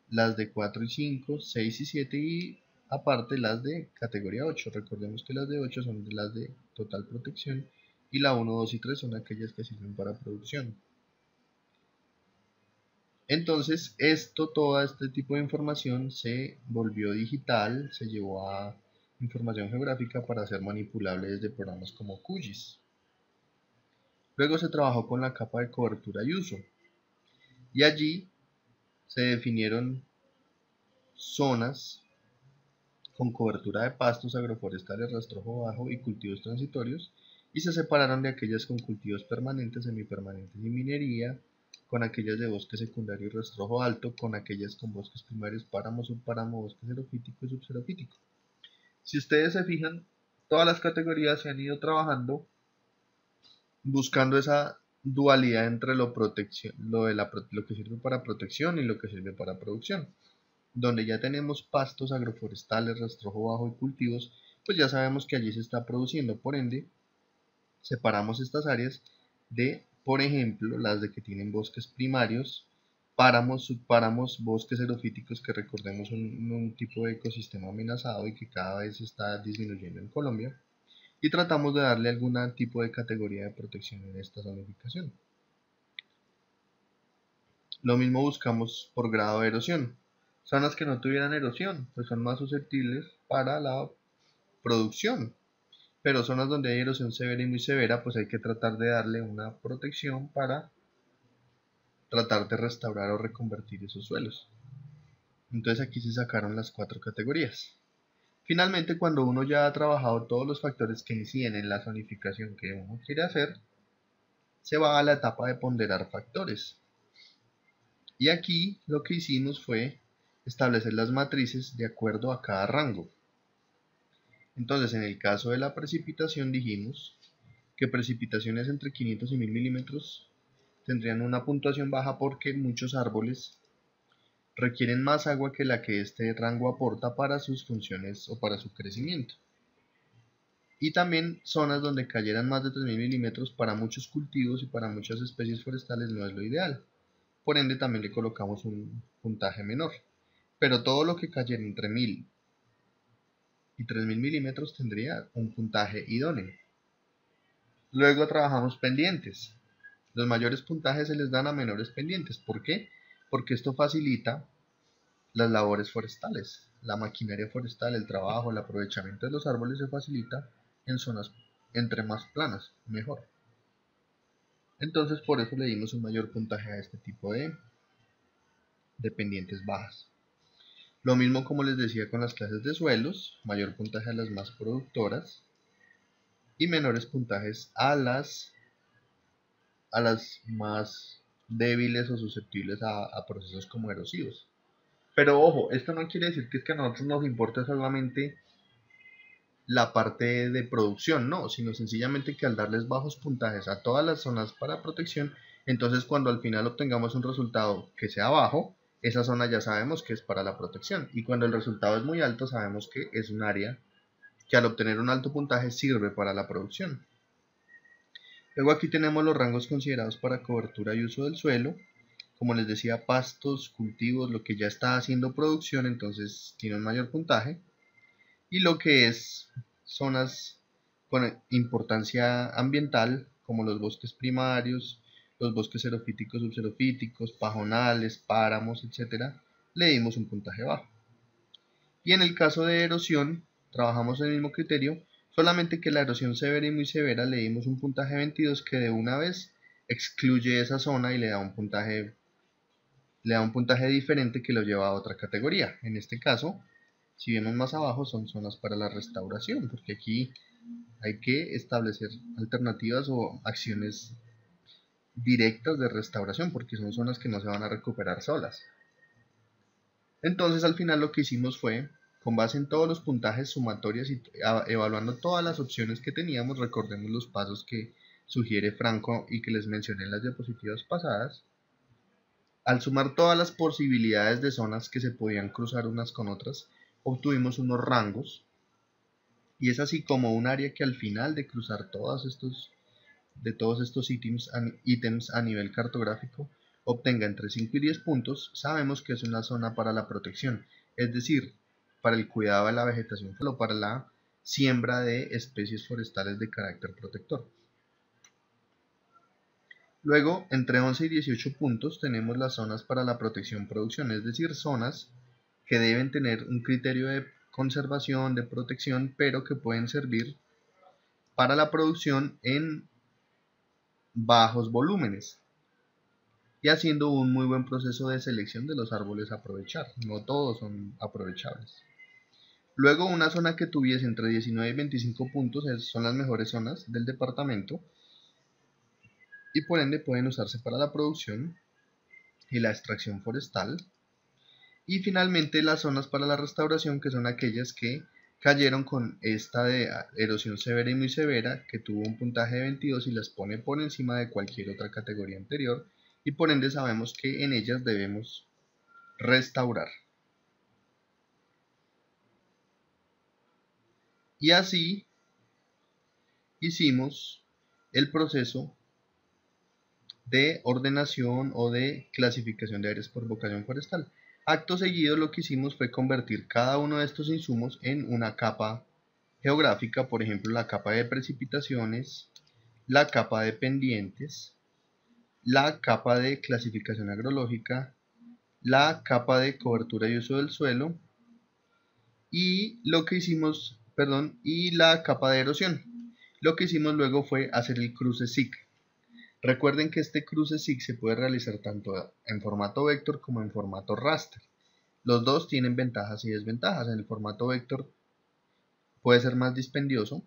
las de 4 y 5, 6 y 7 y aparte las de categoría 8. Recordemos que las de 8 son las de total protección y la 1, 2 y 3 son aquellas que sirven para producción. Entonces, todo este tipo de información se volvió digital, se llevó a información geográfica para ser manipulable desde programas como QGIS. Luego se trabajó con la capa de cobertura y uso, y allí se definieron zonas con cobertura de pastos agroforestales, rastrojo bajo y cultivos transitorios, y se separaron de aquellas con cultivos permanentes, semipermanentes y minería, con aquellas de bosque secundario y rastrojo alto, con aquellas con bosques primarios, páramo, subpáramo, bosque xerofítico y subxerofítico. Si ustedes se fijan, todas las categorías se han ido trabajando buscando esa dualidad entre lo que sirve para protección y lo que sirve para producción. Donde ya tenemos pastos agroforestales, rastrojo bajo y cultivos, pues ya sabemos que allí se está produciendo. Por ende, separamos estas áreas de, por ejemplo, las de que tienen bosques primarios, páramos, subpáramos, bosques xerofíticos, que recordemos un tipo de ecosistema amenazado y que cada vez está disminuyendo en Colombia, y tratamos de darle algún tipo de categoría de protección en esta zonificación. Lo mismo buscamos por grado de erosión. Zonas que no tuvieran erosión, pues son más susceptibles para la producción. Pero zonas donde hay erosión severa y muy severa, pues hay que tratar de darle una protección para tratar de restaurar o reconvertir esos suelos. Entonces aquí se sacaron las 4 categorías. Finalmente, cuando uno ya ha trabajado todos los factores que inciden en la zonificación que uno quiere hacer, se va a la etapa de ponderar factores. Y aquí lo que hicimos fue establecer las matrices de acuerdo a cada rango. Entonces, en el caso de la precipitación dijimos que precipitaciones entre 500 y 1000 milímetros tendrían una puntuación baja porque muchos árboles requieren más agua que la que este rango aporta para sus funciones o para su crecimiento. y también zonas donde cayeran más de 3.000 milímetros para muchos cultivos y para muchas especies forestales no es lo ideal. Por ende también le colocamos un puntaje menor. Pero todo lo que cayera entre 1.000 y 3.000 milímetros tendría un puntaje idóneo. Luego trabajamos pendientes. Los mayores puntajes se les dan a menores pendientes. ¿Por qué? Porque esto facilita las labores forestales. La maquinaria forestal, el trabajo, el aprovechamiento de los árboles se facilita en zonas entre más planas, mejor. Entonces por eso le dimos un mayor puntaje a este tipo de pendientes bajas. Lo mismo como les decía con las clases de suelos, mayor puntaje a las más productoras y menores puntajes a las más débiles o susceptibles a procesos como erosivos. Pero ojo, esto no quiere decir que es que a nosotros nos importe solamente la parte de producción, no, sino sencillamente que al darles bajos puntajes a todas las zonas para protección, entonces cuando al final obtengamos un resultado que sea bajo, esa zona ya sabemos que es para la protección, y cuando el resultado es muy alto sabemos que es un área que al obtener un alto puntaje sirve para la producción. Luego aquí tenemos los rangos considerados para cobertura y uso del suelo. Como les decía, pastos, cultivos, lo que ya está haciendo producción, entonces tiene un mayor puntaje. Y lo que es zonas con importancia ambiental, como los bosques primarios, los bosques xerofíticos, subxerofíticos, pajonales, páramos, etc., le dimos un puntaje bajo. Y en el caso de erosión, trabajamos el mismo criterio, solamente que la erosión severa y muy severa le dimos un puntaje 22 que de una vez excluye esa zona y le da un puntaje diferente que lo lleva a otra categoría. En este caso, si vemos más abajo, son zonas para la restauración, porque aquí hay que establecer alternativas o acciones directas de restauración, porque son zonas que no se van a recuperar solas. Entonces al final lo que hicimos fue, con base en todos los puntajes sumatorios y evaluando todas las opciones que teníamos, recordemos los pasos que sugiere Franco y que les mencioné en las diapositivas pasadas, al sumar todas las posibilidades de zonas que se podían cruzar unas con otras, obtuvimos unos rangos, y es así como un área que al final de cruzar todos estos ítems a nivel cartográfico obtenga entre 5 y 10 puntos, sabemos que es una zona para la protección, es decir, para el cuidado de la vegetación o para la siembra de especies forestales de carácter protector. Luego, entre 11 y 18 puntos tenemos las zonas para la protección-producción, es decir, zonas que deben tener un criterio de conservación, de protección, pero que pueden servir para la producción en bajos volúmenes y haciendo un muy buen proceso de selección de los árboles a aprovechar. No todos son aprovechables. Luego, una zona que tuviese entre 19 y 25 puntos son las mejores zonas del departamento y por ende pueden usarse para la producción y la extracción forestal. Y finalmente las zonas para la restauración, que son aquellas que cayeron con esta de erosión severa y muy severa, que tuvo un puntaje de 22 y las pone por encima de cualquier otra categoría anterior, y por ende sabemos que en ellas debemos restaurar. Y así hicimos el proceso de ordenación o de clasificación de áreas por vocación forestal. Acto seguido lo que hicimos fue convertir cada uno de estos insumos en una capa geográfica, por ejemplo la capa de precipitaciones, la capa de pendientes, la capa de clasificación agrológica, la capa de cobertura y uso del suelo y lo que hicimos, perdón, y la capa de erosión. Lo que hicimos luego fue hacer el cruce SIG. Recuerden que este cruce SIG se puede realizar tanto en formato vector como en formato raster. Los dos tienen ventajas y desventajas. En el formato vector puede ser más dispendioso,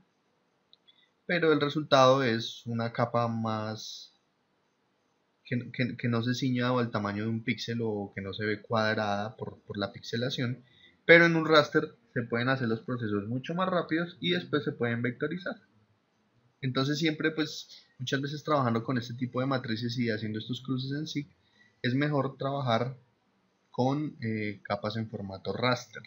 pero el resultado es una capa más que no se ciña al tamaño de un píxel o que no se ve cuadrada por la pixelación, pero en un raster se pueden hacer los procesos mucho más rápidos y después se pueden vectorizar. Entonces siempre pues muchas veces trabajando con este tipo de matrices y haciendo estos cruces en SIG es mejor trabajar con capas en formato raster.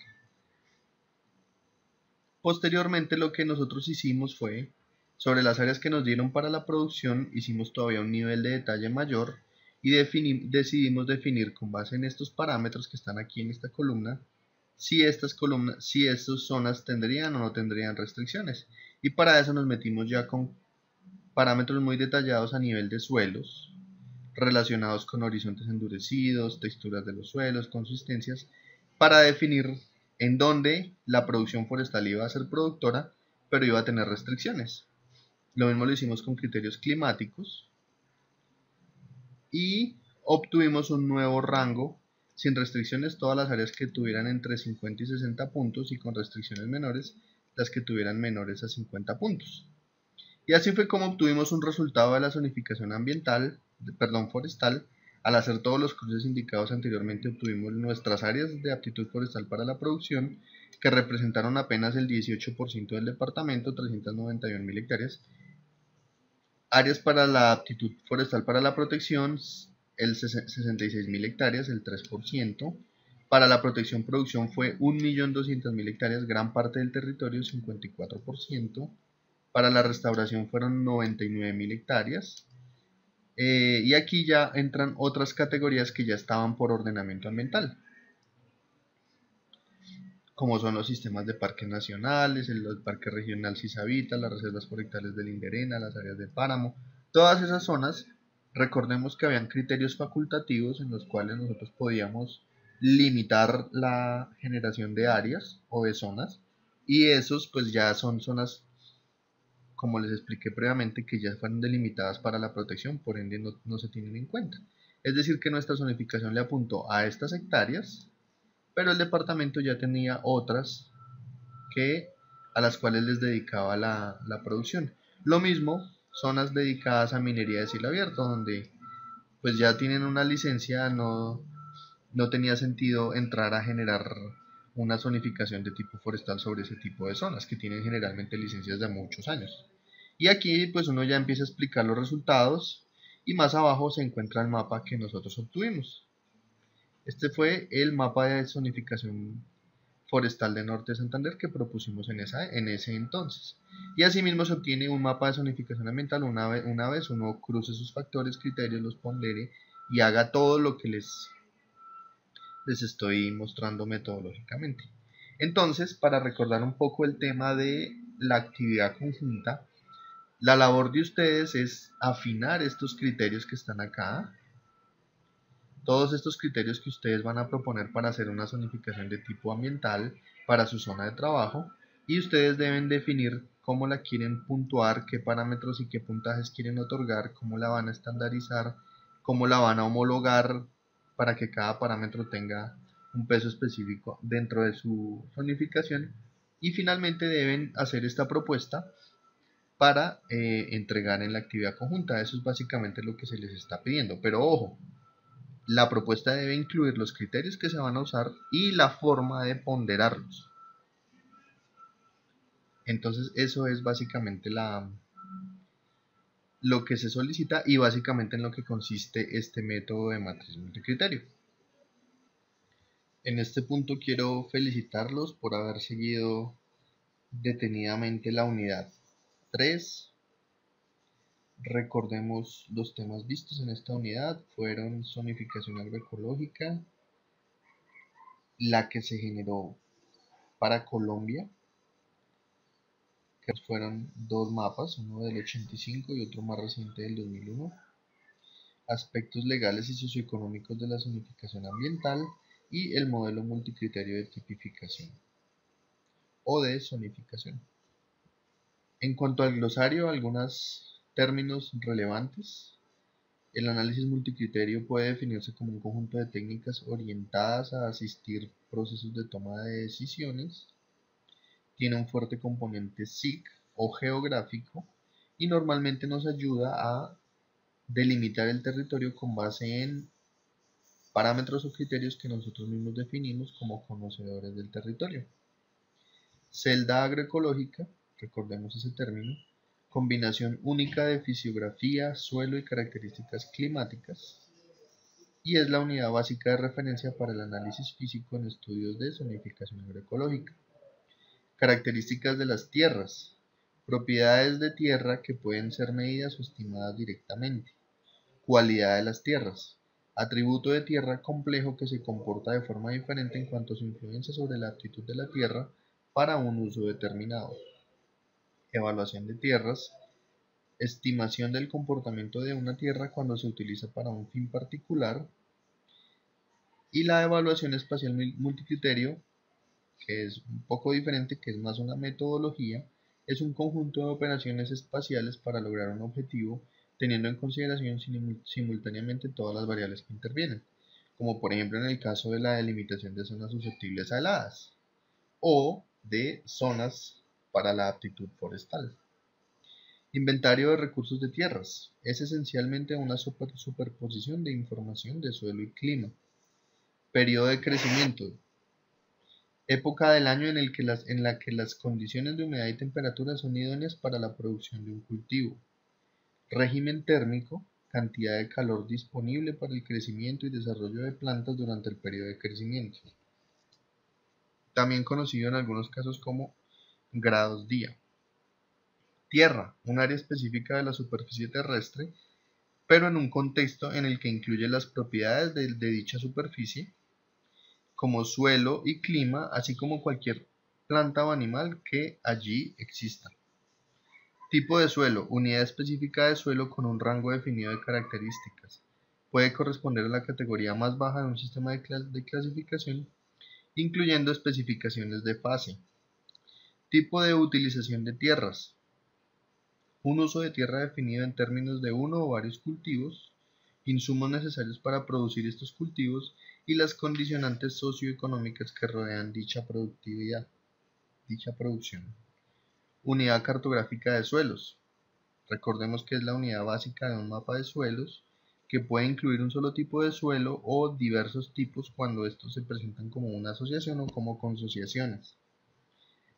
Posteriormente lo que nosotros hicimos fue, sobre las áreas que nos dieron para la producción, hicimos todavía un nivel de detalle mayor y decidimos definir con base en estos parámetros que están aquí en esta columna, si estas zonas tendrían o no tendrían restricciones. Y para eso nos metimos ya con parámetros muy detallados a nivel de suelos, relacionados con horizontes endurecidos, texturas de los suelos, consistencias, para definir en dónde la producción forestal iba a ser productora, pero iba a tener restricciones. Lo mismo lo hicimos con criterios climáticos y obtuvimos un nuevo rango sin restricciones, todas las áreas que tuvieran entre 50 y 60 puntos, y con restricciones menores las que tuvieran menores a 50 puntos. Y así fue como obtuvimos un resultado de la zonificación forestal. Al hacer todos los cruces indicados anteriormente, obtuvimos nuestras áreas de aptitud forestal para la producción, que representaron apenas el 18% del departamento, 391.000 hectáreas. Áreas para la aptitud forestal para la protección, el 66.000 hectáreas, el 3%. Para la protección-producción fue 1.200.000 hectáreas, gran parte del territorio, 54%. Para la restauración fueron 99.000 hectáreas. Y aquí ya entran otras categorías que ya estaban por ordenamiento ambiental, como son los sistemas de parques nacionales, el parque regional Cisavita, las reservas forestales del Inderena, las áreas de páramo. Todas esas zonas, recordemos que habían criterios facultativos en los cuales nosotros podíamos limitar la generación de áreas o de zonas, y esos pues ya son zonas, como les expliqué previamente, que ya fueron delimitadas para la protección, por ende no se tienen en cuenta. Es decir, que nuestra zonificación le apuntó a estas hectáreas, pero el departamento ya tenía otras a las cuales les dedicaba la producción. Lo mismo, zonas dedicadas a minería de cielo abierto, donde pues ya tienen una licencia, no tenía sentido entrar a generar una zonificación de tipo forestal sobre ese tipo de zonas, que tienen generalmente licencias de muchos años. Y aquí pues uno ya empieza a explicar los resultados, y más abajo se encuentra el mapa que nosotros obtuvimos. Este fue el mapa de zonificación forestal de Norte de Santander que propusimos en ese entonces. Y asimismo se obtiene un mapa de zonificación ambiental una vez uno cruce sus factores, criterios, los pondere y haga todo lo que les estoy mostrando metodológicamente. Entonces, para recordar un poco el tema de la actividad conjunta, la labor de ustedes es afinar estos criterios que están acá, todos estos criterios que ustedes van a proponer para hacer una zonificación de tipo ambiental para su zona de trabajo, y ustedes deben definir cómo la quieren puntuar, qué parámetros y qué puntajes quieren otorgar, cómo la van a estandarizar, cómo la van a homologar para que cada parámetro tenga un peso específico dentro de su zonificación, y finalmente deben hacer esta propuesta para entregar en la actividad conjunta. Eso es básicamente lo que se les está pidiendo, pero ojo, la propuesta debe incluir los criterios que se van a usar y la forma de ponderarlos. Entonces eso es básicamente lo que se solicita, y básicamente en lo que consiste este método de matriz multicriterio. En este punto quiero felicitarlos por haber seguido detenidamente la unidad 3. Recordemos los temas vistos en esta unidad fueron zonificación agroecológica, la que se generó para Colombia, que fueron dos mapas, uno del 85 y otro más reciente del 2001, aspectos legales y socioeconómicos de la zonificación ambiental y el modelo multicriterio de tipificación o de zonificación. En cuanto al glosario, algunos términos relevantes. El análisis multicriterio puede definirse como un conjunto de técnicas orientadas a asistir procesos de toma de decisiones. Tiene un fuerte componente SIC o geográfico y normalmente nos ayuda a delimitar el territorio con base en parámetros o criterios que nosotros mismos definimos como conocedores del territorio. Celda agroecológica, recordemos ese término, combinación única de fisiografía, suelo y características climáticas, y es la unidad básica de referencia para el análisis físico en estudios de zonificación agroecológica. Características de las tierras. Propiedades de tierra que pueden ser medidas o estimadas directamente. Cualidad de las tierras. Atributo de tierra complejo que se comporta de forma diferente en cuanto a su influencia sobre la aptitud de la tierra para un uso determinado. Evaluación de tierras. Estimación del comportamiento de una tierra cuando se utiliza para un fin particular. Y la evaluación espacial multicriterio, que es un poco diferente, que es más una metodología, es un conjunto de operaciones espaciales para lograr un objetivo teniendo en consideración simultáneamente todas las variables que intervienen, como por ejemplo en el caso de la delimitación de zonas susceptibles a heladas o de zonas para la aptitud forestal. Inventario de recursos de tierras. Es esencialmente una superposición de información de suelo y clima. Periodo de crecimiento. Época del año en la que las condiciones de humedad y temperatura son idóneas para la producción de un cultivo. Régimen térmico. Cantidad de calor disponible para el crecimiento y desarrollo de plantas durante el periodo de crecimiento. También conocido en algunos casos como grados día. Tierra, un área específica de la superficie terrestre, pero en un contexto en el que incluye las propiedades de dicha superficie, como suelo y clima, así como cualquier planta o animal que allí exista. Tipo de suelo, unidad específica de suelo con un rango definido de características. Puede corresponder a la categoría más baja de un sistema de clasificación, incluyendo especificaciones de fase. Tipo de utilización de tierras. Un uso de tierra definido en términos de uno o varios cultivos, insumos necesarios para producir estos cultivos y las condicionantes socioeconómicas que rodean dicha producción. Unidad cartográfica de suelos. Recordemos que es la unidad básica de un mapa de suelos, que puede incluir un solo tipo de suelo o diversos tipos cuando estos se presentan como una asociación o como consociaciones.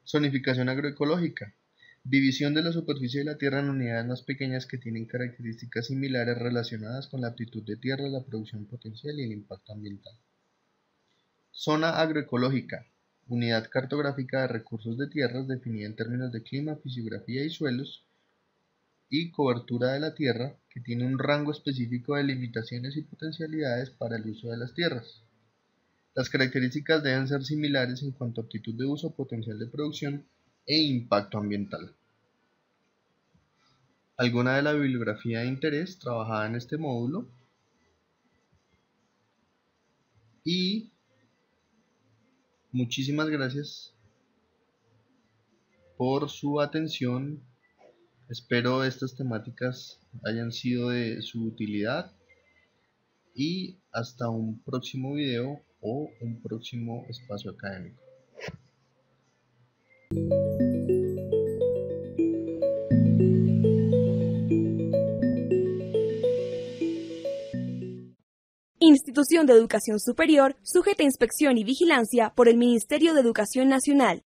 Zonificación agroecológica. División de la superficie de la tierra en unidades más pequeñas que tienen características similares relacionadas con la aptitud de tierra, la producción potencial y el impacto ambiental. Zona agroecológica. Unidad cartográfica de recursos de tierras definida en términos de clima, fisiografía y suelos y cobertura de la tierra, que tiene un rango específico de limitaciones y potencialidades para el uso de las tierras. Las características deben ser similares en cuanto a aptitud de uso, potencial de producción e impacto ambiental. Alguna de la bibliografía de interés trabajada en este módulo y muchísimas gracias por su atención. Espero estas temáticas hayan sido de su utilidad y hasta un próximo video o un próximo espacio académico. Institución de Educación Superior, sujeta a inspección y vigilancia por el Ministerio de Educación Nacional.